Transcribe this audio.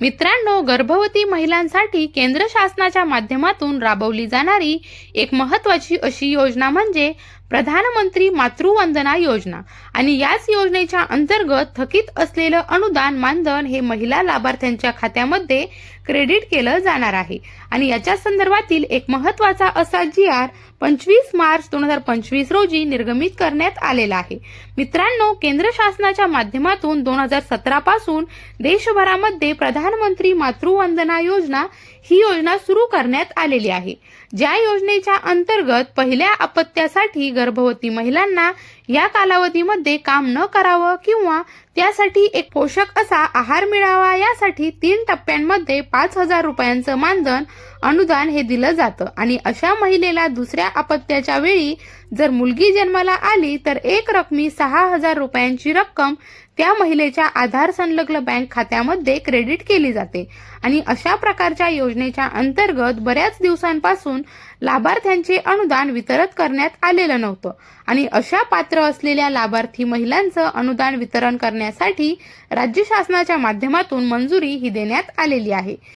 मित्रांनो, गर्भवती महिलांसाठी केंद्र शासनाच्या माध्यमातून राबवली जाणारी एक महत्त्वाची अशी योजना म्हणजे प्रधानमंत्री मातृवंदना योजना। आणि याच योजनेच्या अंतर्गत थकीत असलेलं अनुदान मानधन हे महिला लाभार्थ्यांच्या खात्यामध्ये क्रेडिट केलं जाणार आहे। आणि याच्या संदर्भातील एक महत्त्वाचा असा GR 25 मार्च 2025 रोजी निर्गमित करण्यात आलेला आहे। मित्रांनो, केंद्र शासनाच्या माध्यमातून 2017 पासून देशभरामध्ये प्रधानमंत्री मातृवंदना योजना ही योजना सुरू करण्यात आलेली आहे। ज्या योजनेच्या अंतर्गत पहिल्या अपत्यासाठी गर्भवती महिलांना या कालावधीमध्ये काम न करावं किंवा त्यासाठी एक पोषक असा आहार मिळावा यासाठी 3 टप्प्यांमध्ये 5,000 रुपयांचं मानधन अनुदान हे दिलं जातं। आणि अशा महिलेला दुसऱ्या अपत्याच्या वेळी जर मुलगी जन्माला आली तर एक रकमी 6,000 रुपयांची रक्कम त्या महिलेच्या आधार संलग्न बँक खात्यामध्ये क्रेडिट केली जाते। आणि अशा प्रकारच्या योजनेच्या अंतर्गत बऱ्याच दिवसांपासून लाभार्थ्यांचे अनुदान वितरित करण्यात आलेलं नव्हतं। आणि अशा पात्र असलेल्या लाभार्थी महिलांचं अनुदान वितरण करण्यासाठी राज्य शासनाच्या माध्यमातून मंजुरी ही देण्यात आलेली आहे।